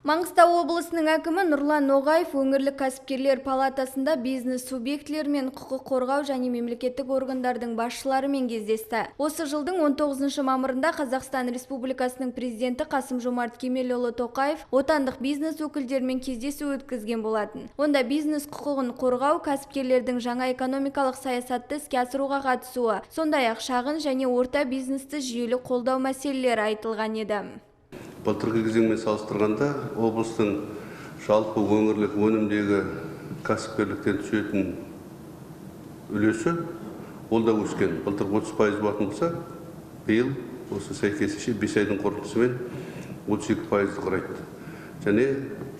Маңғыстау облысының әкімі Нұрлан Ноғаев өңірлік кәсіпкерлер палатасында бизнес субъектілер мен құқық қорғау және мемлекеттік органдардың басшыларымен кездесті. Осы жылдың 19 мамырында Қазақстан Республикасының президенті Қасым-Жомарт Кемелұлы Тоқаев отандық бизнес өкілдерімен кездесу өткізген болатын. Онда бизнес құқығын қорғау, кәсіпкерлердің жаңа экономикалық саясатты іске асыруға қатысуы, сондай-ақ шағын және орта бизнесті жүйелі қолдау мәселелері айтылған еді. Былтырғы кезеңмен салыстырғанда облыстың жалпы өңірлік өнімдегі кәсіпкерліктен түсетін үлесі ол да өскен. Былтыр 30% болатын болса, биыл осы сәйкесінше 5 айдың қорытындысымен 32% құрайды. Және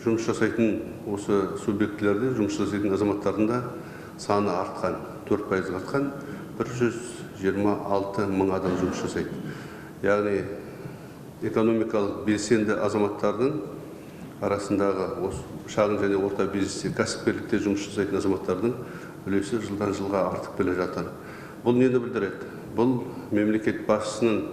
жұмыс жасайтын осы субъектілерде жұмыс жасайтын азаматтардың да саны артқан, 4% артқан, 126 мың адам жұмыс жасайды. Яғни экономикалық белсенді азаматтардың арасындағы шағын және орта бизнесте кәсіпкерлікте жұмыс жасайтын азаматтардың үлесі жылдан жылға артып келе жатыр. Бұл нені білдіреді? Бұл мемлекет басшысының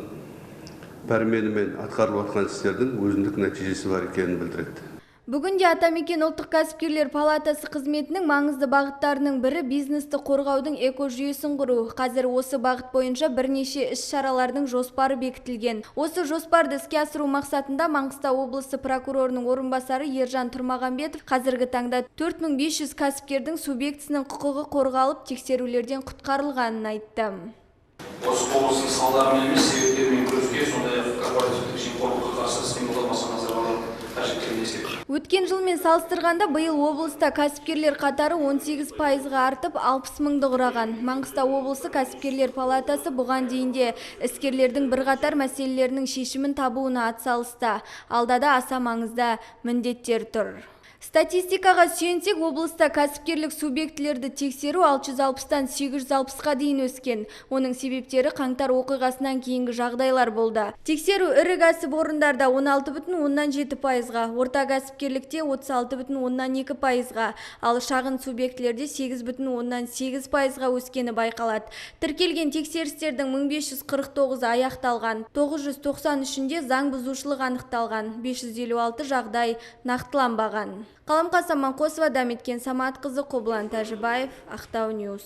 пәрменімен атқарылып жатқан істердің өзіндік нәтижесі бар екенін білдіреді. Бүгінде Атамекен ұлттық кәсіпкерлер палатасы қызметінің маңызды бағыттарының бірі бизнесті қорғаудың экожүйесін құру. Қазір осы бағыт бойынша бірнеше іс-шаралардың жоспары бекітілген. Осы жоспарды іске асыру мақсатында Маңғыстау облысы прокурорының орынбасары Ержан Тұрмағанбетов қазіргі таңда 4500 кәсіпкердің субъектісінің құқығы қорғалып, тексерулерден құтқарылғанын айтты. Осы облыстың салдарымен емес, себептерімен күреске, сондай-ақ корпоративтік жемқорлыққа қарсы іс-қимылға баса назар аудару қажеттігін ескертті. Өткен жылмен салыстырғанда биыл облыста кәсіпкерлер қатары 18%-ға артып 60 мыңды құраған. Маңғыстау облысы кәсіпкерлер палатасы бұған дейінде іскерлердің бірқатар мәселелерінің шешімін табуына атсалысты. Алда да аса маңызды міндеттер тұр. Статистикаға сүйенсек, облыста кәсіпкерлік субъектілерді тексеру 660-тан 860-ға дейін өскен. Оның себептері қаңтар оқиғасынан кейінгі жағдайлар болды. Тексеру ірі кәсіпорындарда 16,7%-ға, орта кәсіпкерлікте 36,2%-ға, ал шағын субъектілерде 8,8%-ға өскені байқалады. Тіркелген тексерістердің 1549 аяқталған, 993-де заң бұзушылық анықталған, 556 жағдай нақтыланбаған. Қаламқас Аманқосова, Даметкен Самат қызы, Қоблан Тәжібаев, Ақтау Ньюс.